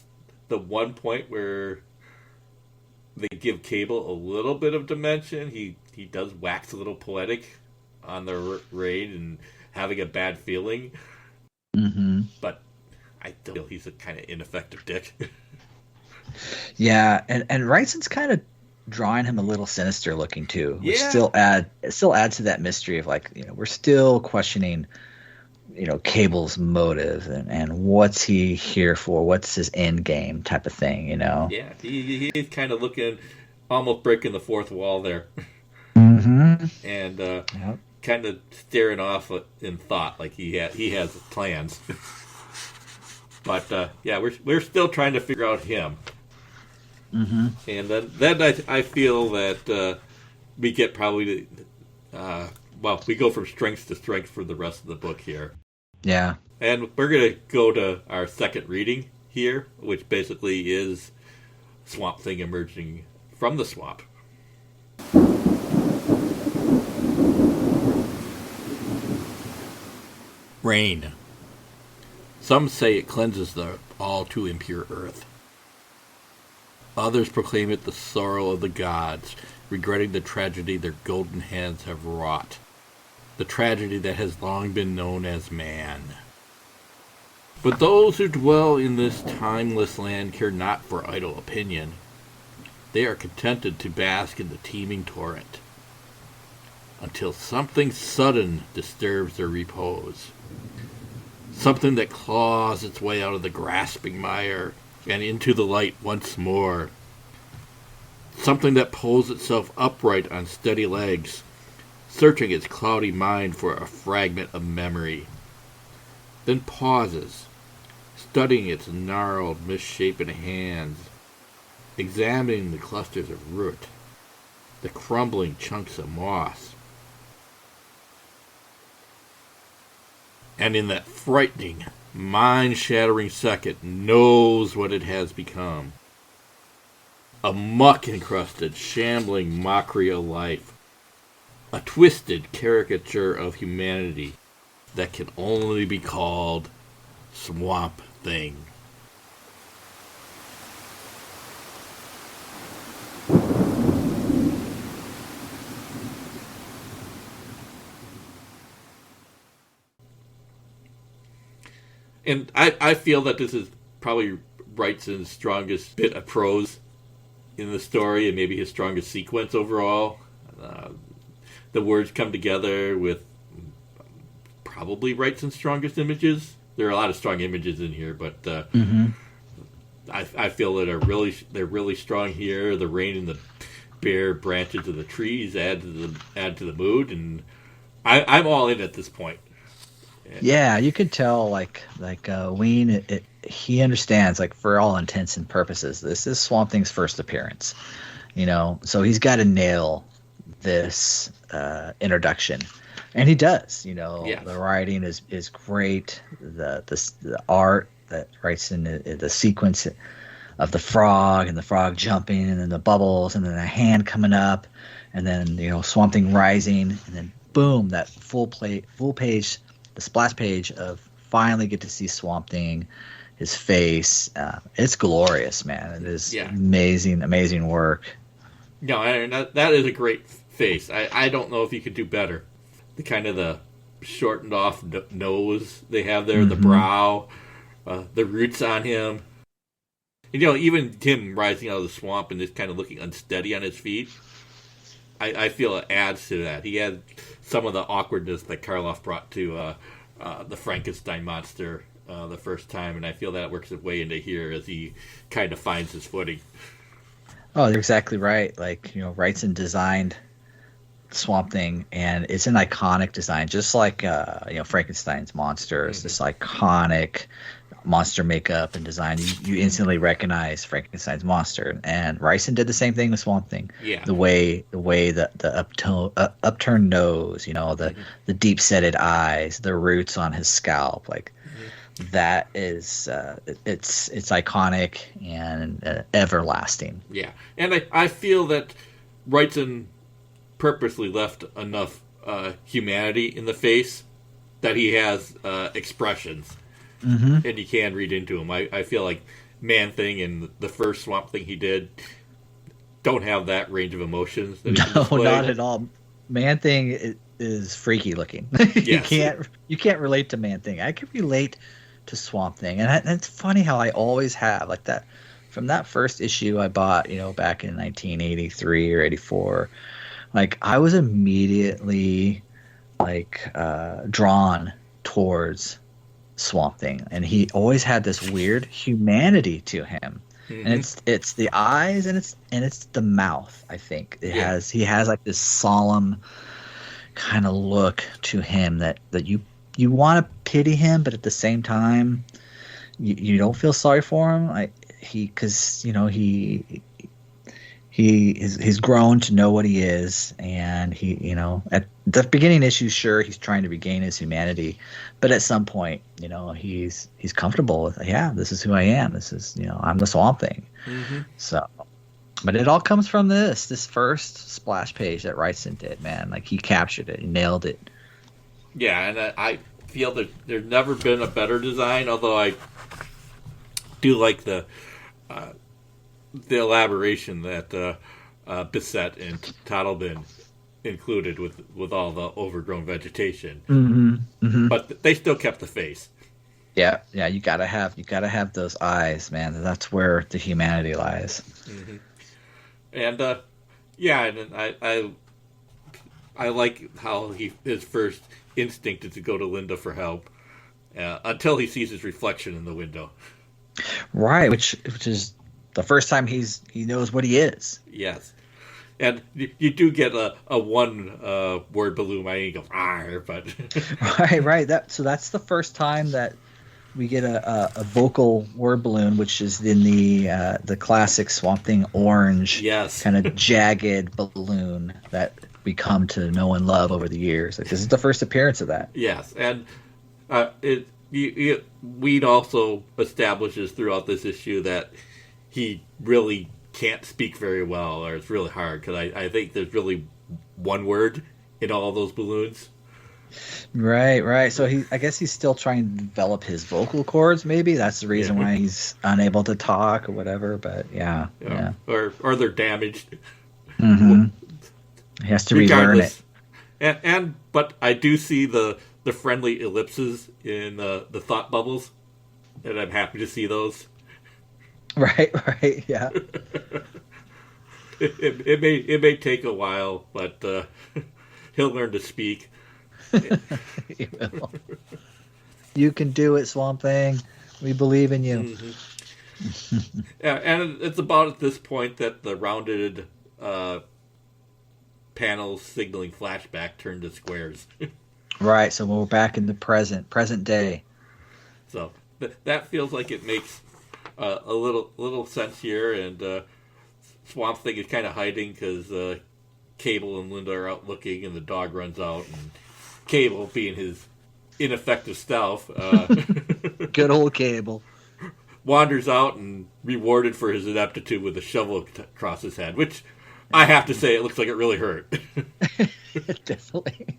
the one point where they give Cable a little bit of dimension. He does wax a little poetic on the raid and having a bad feeling. But I feel he's a kind of ineffective dick. Yeah, and Wrightson's kind of drawing him a little sinister looking too, which still adds to that mystery of we're still questioning Cable's motive and what's he here for, what's his end game type of thing, Yeah, he's kind of looking, almost breaking the fourth wall there. And kind of staring off in thought, like he has plans. But we're still trying to figure out him. And then I feel that we get probably we go from strength to strength for the rest of the book here. Yeah. And we're going to go to our second reading here, which basically is Swamp Thing emerging from the swamp. Rain. Some say it cleanses the all too impure earth. Others proclaim it the sorrow of the gods, regretting the tragedy their golden hands have wrought. The tragedy that has long been known as man. But those who dwell in this timeless land care not for idle opinion. They are contented to bask in the teeming torrent, until something sudden disturbs their repose. Something that claws its way out of the grasping mire and into the light once more. something that pulls itself upright on steady legs, searching its cloudy mind for a fragment of memory, then pauses, studying its gnarled, misshapen hands, examining the clusters of root, the crumbling chunks of moss. And in that frightening, mind-shattering second, knows what it has become. A muck-encrusted, shambling mockery of life. A twisted caricature of humanity that can only be called Swamp Thing. And I feel that this is probably Wrightson's strongest bit of prose in the story, and maybe his strongest sequence overall. The words come together with probably Wrightson's strongest images. There are a lot of strong images in here, but I feel that they're really strong here. The rain and the bare branches of the trees add to the mood, and I'm all in at this point. Yeah, you could tell, like Wein, he understands, like, for all intents and purposes, this is Swamp Thing's first appearance, so he's got to nail this introduction, and he does. Yes. The writing is great, the art that Wrightson, the sequence of the frog and the frog jumping, and then the bubbles, and then a hand coming up, and then Swamp Thing rising, and then boom, that full page. The splash page of finally get to see Swamp Thing, his face. It's glorious, man. It is amazing work. No, and that is a great face. I don't know if you could do better. The kind of the shortened off nose they have there, the brow, the roots on him. Even him rising out of the swamp and just kind of looking unsteady on his feet. I feel it adds to that. He had some of the awkwardness that Karloff brought to the Frankenstein monster the first time, and I feel that works its way into here as he kind of finds his footing. Oh, you're exactly right. Like, Wrightson designed Swamp Thing, and it's an iconic design, just like Frankenstein's monster is this iconic monster makeup and design. You instantly recognize Frankenstein's monster, and Wrightson did the same thing with Swamp Thing. Yeah. The way the upturned nose, the deep setted eyes, the roots on his scalp, like that is it's iconic and everlasting. Yeah, and I feel that Wrightson purposely left enough humanity in the face that he has expressions. And you can read into him. I feel like Man-Thing and the first Swamp Thing he did don't have that range of emotions. That No, not at all. Man-Thing is freaky looking. Yes. You can't relate to Man-Thing. I can relate to Swamp Thing, and it's funny how I always have, like, that from that first issue I bought, back in 1983 or 84. Like, I was immediately drawn towards Swamp Thing, and he always had this weird humanity to him, and it's the eyes and it's the mouth. I think he has like this solemn kind of look to him that you want to pity him, but at the same time you don't feel sorry for him. He's grown to know what he is, and he at the beginning issue, sure, he's trying to regain his humanity, but at some point, he's comfortable with, this is who I am. This is, I'm the Swamp Thing. So, but it all comes from this first splash page that Wrightson did, man. Like, he captured it, he nailed it. Yeah, and I feel that there's never been a better design, although I do like the elaboration that Bissett and Toddleben included with all the overgrown vegetation. But they still kept the face. Yeah, you gotta have those eyes, man. That's where the humanity lies. And and I like how his first instinct is to go to Linda for help until he sees his reflection in the window. Right, which is the first time he knows what he is. Yes. And you do get a one word balloon. I ain't go, but right. That's the first time that we get a vocal word balloon, which is in the classic Swamp Thing orange, yes, kind of jagged balloon that we come to know and love over the years. Like, this is the first appearance of that. Yes, and Wein also establishes throughout this issue that he really can't speak very well, or it's really hard, because I think there's really one word in all of those balloons. Right. So I guess he's still trying to develop his vocal cords. Maybe that's the reason why he's unable to talk or whatever. But yeah. Or they're damaged. Mm-hmm. He has to relearn it. But I do see the friendly ellipses in the thought bubbles, and I'm happy to see those. Right, yeah. it may take a while, but he'll learn to speak. He will. You can do it, Swamp Thing. We believe in you. Mm-hmm. And it's about at this point that the rounded panels signaling flashback turn to squares. Right, so we're back in the present day. So that feels like it makes a little sense here, and Swamp Thing is kind of hiding because Cable and Linda are out looking, and the dog runs out, and Cable, being his ineffective self, good old Cable, wanders out and rewarded for his ineptitude with a shovel across his head, which I have to say, it looks like it really hurt. Definitely.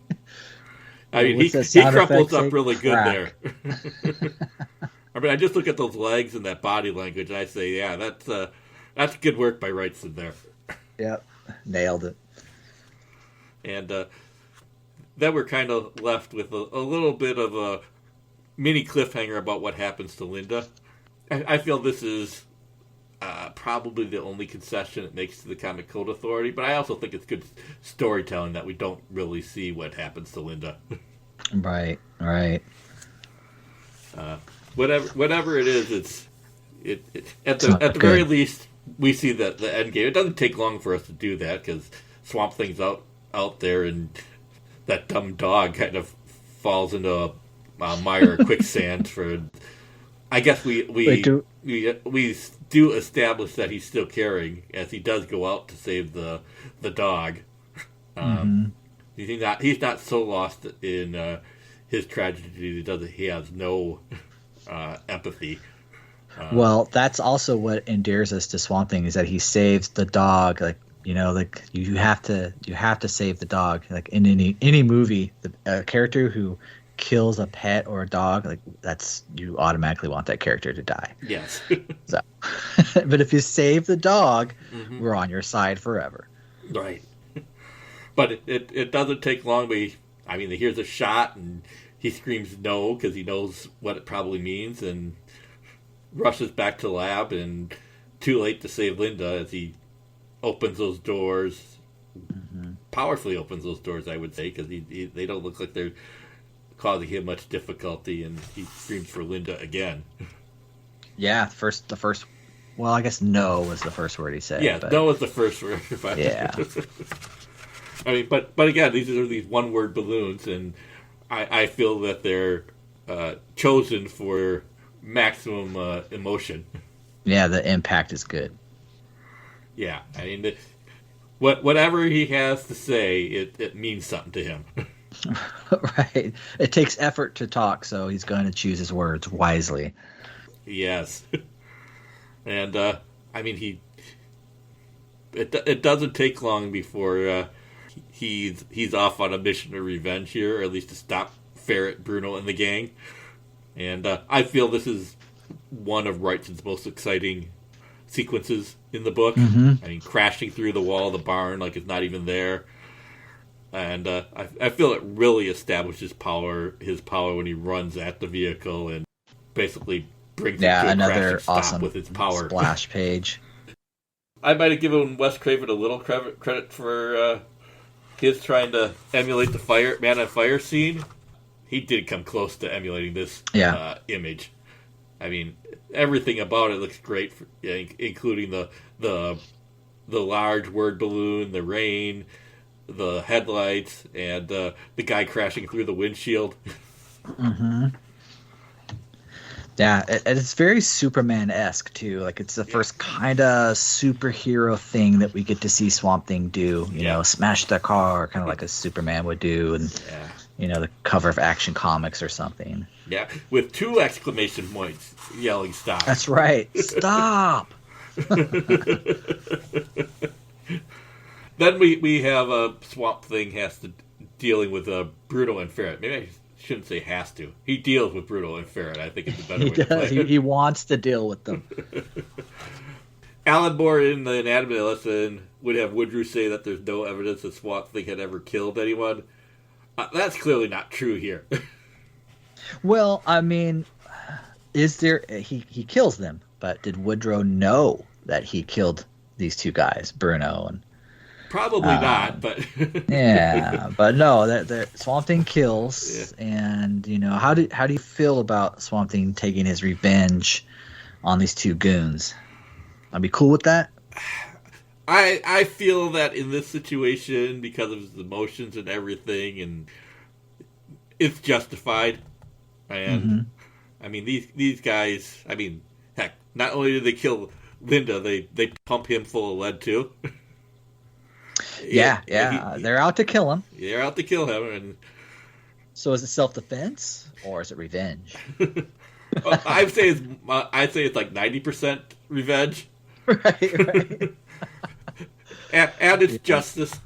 I mean, he crumples up really good there. I mean, I just look at those legs and that body language, and I say, yeah, that's good work by Wrightson there. Yep, nailed it. And then we're kind of left with a little bit of a mini cliffhanger about what happens to Linda. I feel this is probably the only concession it makes to the Comic Code Authority, but I also think it's good storytelling that we don't really see what happens to Linda. Right. Whatever it is, at the very least we see the end game. It doesn't take long for us to do that because Swamp Thing's out there, and that dumb dog kind of falls into a mire or quicksand. I guess we do establish that he's still caring, as he does go out to save the dog. He's not so lost in his tragedy that he has no empathy. Well, that's also what endears us to Swamp Thing, is that he saves the dog. Like, you have to save the dog. Like in any movie, a character who kills a pet or a dog, like you automatically want that character to die. Yes. So, but if you save the dog, we're on your side forever. Right. But it doesn't take long. He hears a shot and he screams no because he knows what it probably means, and rushes back to the lab, and too late to save Linda as he opens those doors, powerfully opens those doors, I would say, because they don't look like they're causing him much difficulty, and he screams for Linda again. Yeah, the first. Well, I guess no was the first word he said. Yeah, no was the first word. Yeah. I mean, but again, these are these one-word balloons, and I feel that they're chosen for maximum emotion. Yeah, the impact is good. Yeah, I mean, whatever he has to say, it means something to him. Right. It takes effort to talk, so he's going to choose his words wisely. Yes. And, it doesn't take long before he's off on a mission of revenge here, or at least to stop Ferrett, Bruno, and the gang. And I feel this is one of Wrightson's most exciting sequences in the book. I mean, crashing through the wall of the barn like it's not even there. And I feel it really establishes his power when he runs at the vehicle and basically brings it to a crashing stop with its power. Splash page. I might have given Wes Craven a little credit for his trying to emulate the Man on Fire scene. He did come close to emulating this image. I mean, everything about it looks great, including the large word balloon, the rain, the headlights, and the guy crashing through the windshield. Mm-hmm. Yeah, it's very Superman-esque too. Like it's the first kind of superhero thing that we get to see Swamp Thing do. You know, smash the car, kind of like a Superman would do, and the cover of Action Comics or something. Yeah, with 2 exclamation points, yelling "Stop!" That's right, stop. Then we have Swamp Thing has to dealing with Bruno and Ferrett. Maybe I shouldn't say has to. He deals with Bruno and Ferrett. I think it's a better way to play it. He wants to deal with them. Alan Moore in the anatomy lesson would have Woodrue say that there's no evidence that Swamp Thing had ever killed anyone. That's clearly not true here. Well, I mean, is there? He kills them, but did Woodrow know that he killed these 2 guys, Bruno and? Probably not, but yeah, but no, that Swamp Thing kills, and how do you feel about Swamp Thing taking his revenge on these 2 goons? I'd be cool with that. I feel that in this situation, because of his emotions and everything, and it's justified. And I mean, these guys. I mean, heck, not only did they kill Linda, they pump him full of lead too. Yeah, they're out to kill him. They're out to kill him, and so is it self-defense or is it revenge? I'd say it's like 90% revenge. Right. and it's justice.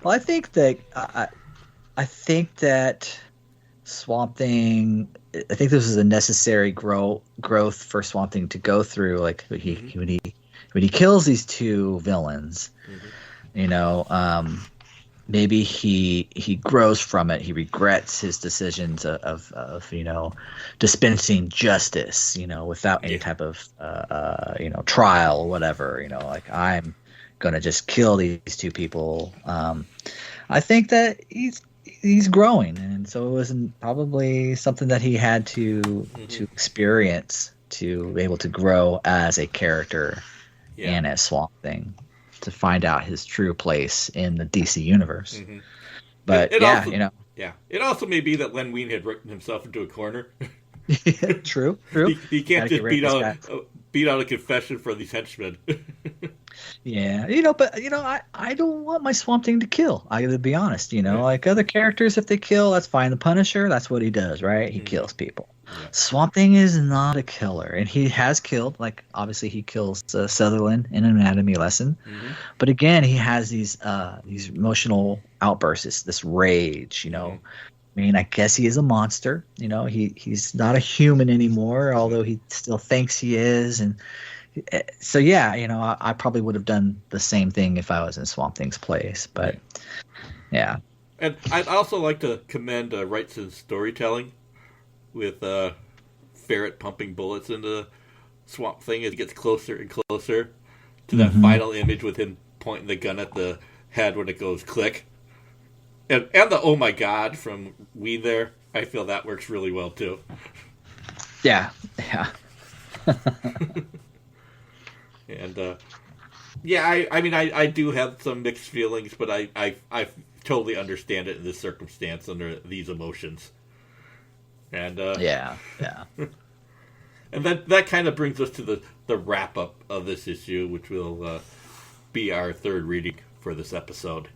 Well, I think that Swamp Thing. I think this is a necessary growth for Swamp Thing to go through. Like when he kills these 2 villains, maybe he grows from it. He regrets his decisions of dispensing justice, without any type of trial or whatever. Like I'm gonna just kill these 2 people. I think that he's growing, and so it wasn't probably something that he had to experience to be able to grow as a character and as Swamp Thing, to find out his true place in the DC universe. Mm-hmm. But it also may be that Len Wein had written himself into a corner. True. He can't just beat out a confession for these henchmen. Yeah, but I don't want my Swamp Thing to kill. I gotta be honest. Like other characters, if they kill, that's fine. The Punisher, that's what he does, right? He kills people. Yeah. Swamp Thing is not a killer, and he has killed. Like obviously, he kills Sutherland in an anatomy lesson, but again, he has these emotional outbursts, this rage. I mean, I guess he is a monster. He's not a human anymore, although he still thinks he is, and so I probably would have done the same thing if I was in Swamp Thing's place. But yeah, and I'd also like to commend Wrightson's storytelling with Ferrett pumping bullets into Swamp Thing as he gets closer and closer to that final image with him pointing the gun at the head when it goes click. And the "oh my god" from Wein there, I feel that works really well too. Yeah. And I mean I do have some mixed feelings, but I totally understand it in this circumstance under these emotions. And yeah. And that kind of brings us to the wrap up of this issue, which will be our 3rd reading for this episode.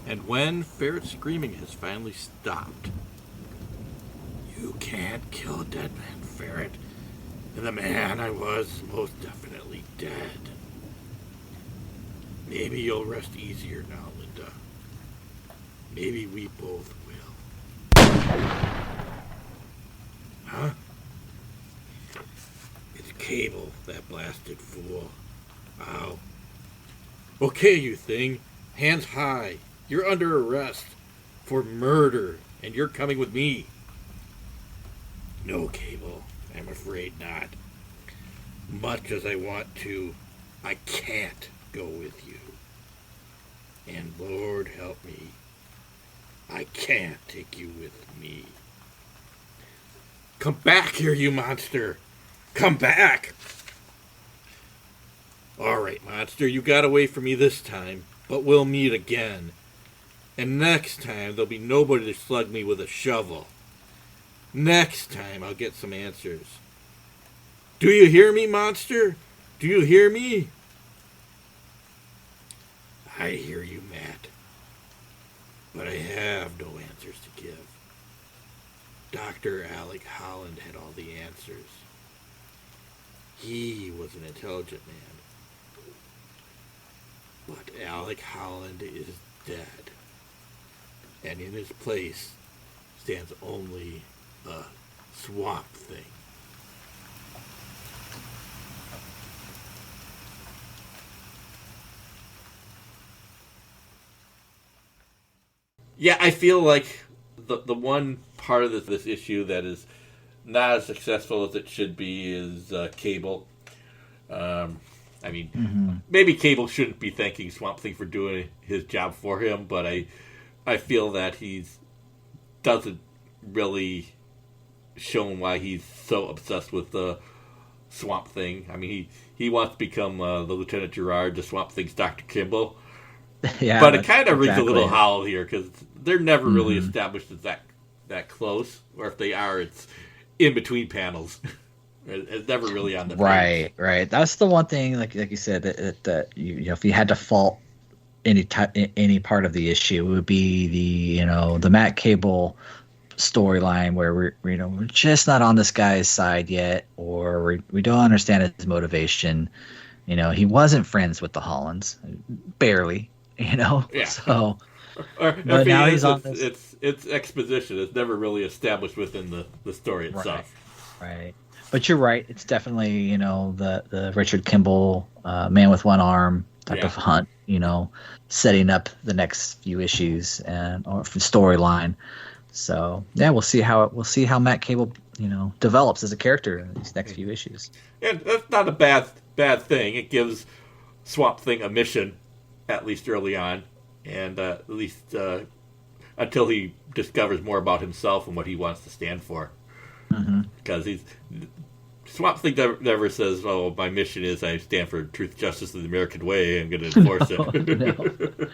And when Ferrett's screaming has finally stopped, "You can't kill a dead man, Ferrett, and the man I was most definitely dead. Maybe you'll rest easier now, Linda. Maybe we both will." Huh? It's Cable, that blasted fool. Ow. Okay, you thing. Hands high. You're under arrest for murder, and you're coming with me. No, Cable. I'm afraid not. Much as I want to, I can't go with you. And Lord help me, I can't take you with me. Come back here, you monster! Come back! Alright, monster, you got away from me this time, but we'll meet again. And next time, there'll be nobody to slug me with a shovel. Next time, I'll get some answers. Do you hear me, monster? Do you hear me? I hear you, Matt. But I have no answers to give. Dr. Erik Hanson had all the answers. He was an intelligent man. But Erik Hanson is dead. And in his place stands only a swamp thing. Yeah, I feel like the one part of this issue that is not as successful as it should be is Cable. Maybe Cable shouldn't be thanking Swamp Thing for doing his job for him, but I feel that he's doesn't really shown why he's so obsessed with the Swamp Thing. I mean, he wants to become the Lieutenant Gerard, the Swamp Thing's Dr. Kimball. Yeah, but it kind of rings a little hollow here because they're never really established as that close, or if they are, it's in between panels. It's never really on the page. Right. That's the one thing, like you said, that you know, if you had to fault any part of the issue, it would be the Matt Cable storyline where we're just not on this guy's side yet, or we don't understand his motivation. You know, he wasn't friends with the Hollands, barely. Yeah. So, but now he's on this. It's exposition. It's never really established within the story itself. Right. But you're right. It's definitely the Richard Kimball, man with one arm type of hunt. Setting up the next few issues or storyline. So we'll see how Matt Cable develops as a character in these next few issues. And that's not a bad thing. It gives Swamp Thing a mission, at least early on, and at least until he discovers more about himself and what he wants to stand for. Because Swamp Thing never says, "Oh, my mission is I stand for truth, justice, and the American way. I'm going to enforce it."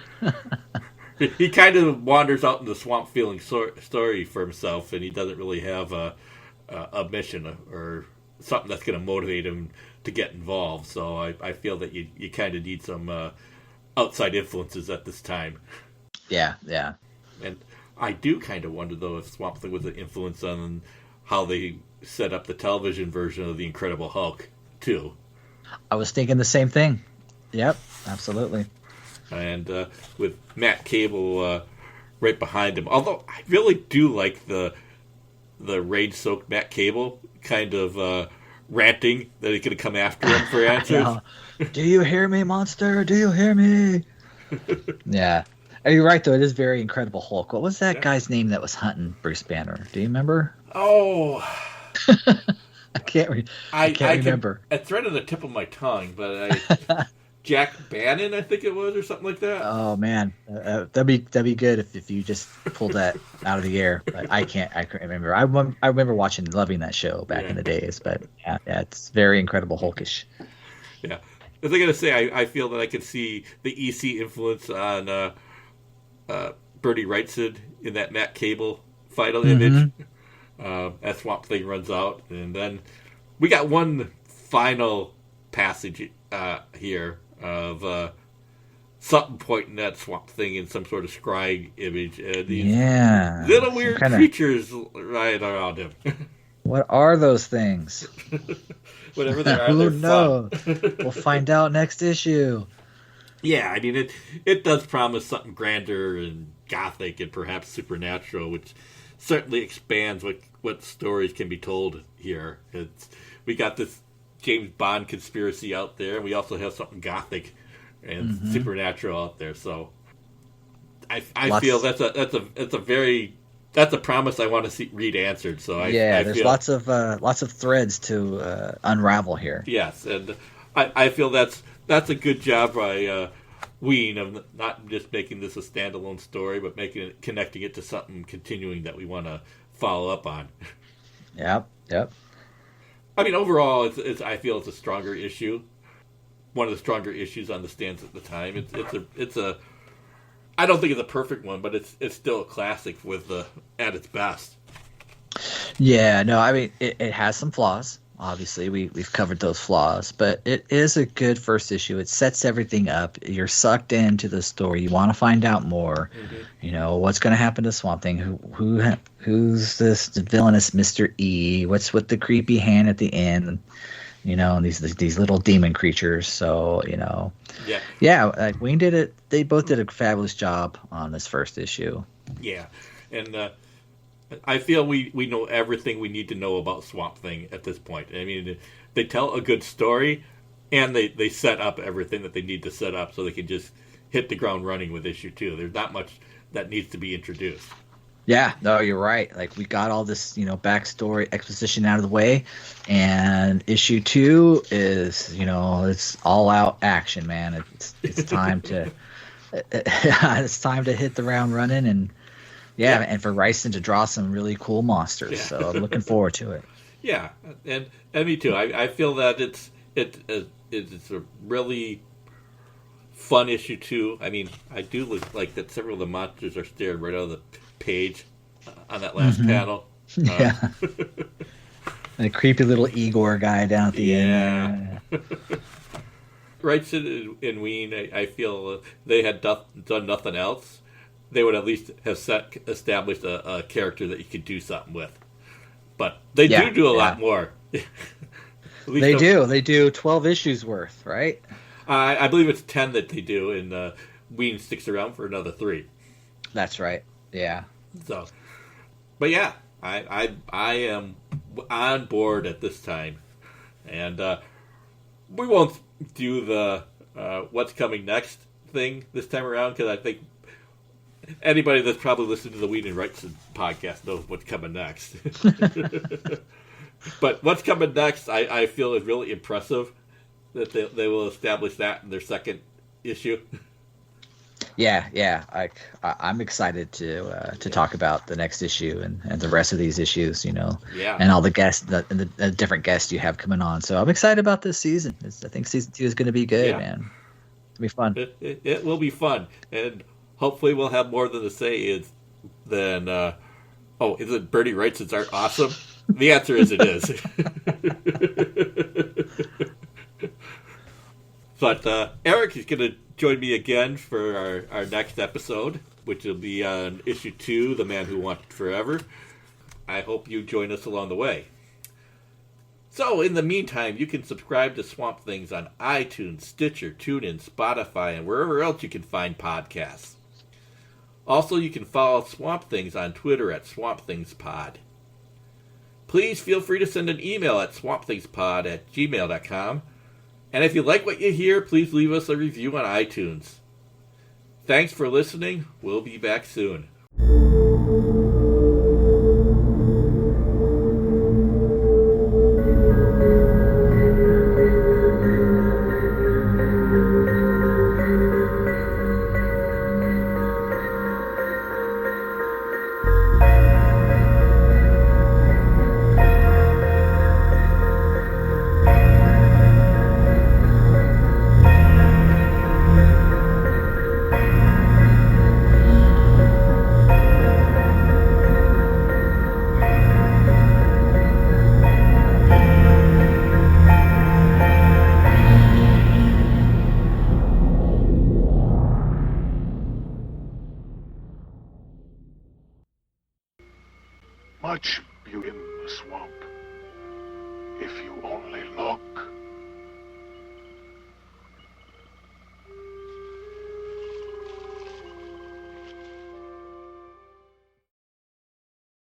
He kind of wanders out in the swamp feeling story for himself, and he doesn't really have a mission or something that's going to motivate him to get involved. So I feel that you kind of need some outside influences at this time. Yeah. And I do kind of wonder, though, if Swamp Thing was an influence on how they set up the television version of the Incredible Hulk, too. I was thinking the same thing. Yep, absolutely. And with Matt Cable right behind him. Although I really do like the rain-soaked Matt Cable kind of ranting that he could come after him for answers. Do you hear me, monster? Do you hear me? Yeah. Are you right, though? It is very Incredible Hulk. What was that guy's name that was hunting Bruce Banner? Do you remember? Oh. I can't remember. It's right on the tip of my tongue, but Jack Bannon, I think it was, or something like that. Oh man, that'd be good if you just pulled that out of the air. But I can't remember. I remember loving that show back in the days. But yeah, it's very Incredible Hulkish. Yeah, as I'm gonna say, I feel that I can see the EC influence on Bertie Wrightson in that Matt Cable final image. As Swamp Thing runs out, and then we got one final passage here of something pointing at Swamp Thing in some sort of scrying image, and these little weird creatures right around him. What are those things? Whatever they are, who they're knows? fun. We'll find out next issue. Yeah, I mean it does promise something grander and gothic and perhaps supernatural, which certainly expands what stories can be told here. We got this James Bond conspiracy out there, and we also have something gothic and supernatural out there. So I feel that's a promise I want to read answered. So there's lots of threads to unravel here. Yes, and I feel that's a good job by Wein of not just making this a standalone story, but connecting it to something continuing that we want to follow up on. Yep. I mean, overall, I feel it's a stronger issue. One of the stronger issues on the stands at the time. It's a I don't think it's a perfect one, but it's still a classic at its best. Yeah, no, I mean it has some flaws. Obviously, we've covered those flaws, but it is a good first issue. It sets everything up. You're sucked into the story. You want to find out more. Mm-hmm. What's going to happen to Swamp Thing? Who's this villainous Mr. E? What's with the creepy hand at the end? And these little demon creatures. So like Wayne did it. They both did a fabulous job on this first issue. Yeah, and I feel we know everything we need to know about Swamp Thing at this point. I mean, they tell a good story, and they set up everything that they need to set up so they can just hit the ground running with issue 2. There's not much that needs to be introduced. Yeah, no, you're right. Like, we got all this, backstory exposition out of the way, and issue 2 is, it's all out action, man. It's time to it's time to hit the ground running, and and for Wrightson to draw some really cool monsters. Yeah. So I'm looking forward to it. Yeah, and me too. I feel that it's a really fun issue 2. I mean, I do look like that several of the monsters are stared right out of the page on that last panel. Yeah. The creepy little Igor guy down at the end. Wrightson and Wein, I feel they had done nothing else. They would at least have established a character that you could do something with. But they do a lot more. They do 12 issues worth, right? I believe it's 10 that they do, and Wein sticks around for another 3. That's right. Yeah. So, but yeah, I am on board at this time, and we won't do the what's coming next thing this time around, because I think anybody that's probably listened to the Wein and Wrightson podcast knows what's coming next. But what's coming next, I feel is really impressive that they will establish that in their second issue. Yeah. I'm excited to talk about the next issue and the rest of these issues, and all the guests, the different guests you have coming on. So I'm excited about this season. I think season 2 is going to be good, man. It'll be fun. It will be fun, and hopefully we'll have more than to say than is it Bernie Wrightson's art awesome? The answer is it is. But Erik is going to join me again for our next episode, which will be on issue 2, The Man Who Wanted Forever. I hope you join us along the way. So, in the meantime, you can subscribe to Swamp Things on iTunes, Stitcher, TuneIn, Spotify, and wherever else you can find podcasts. Also, you can follow Swamp Things on Twitter at SwampThingsPod. Please feel free to send an email at swampthingspod@gmail.com. And if you like what you hear, please leave us a review on iTunes. Thanks for listening. We'll be back soon. Much beauty in the swamp, if you only look.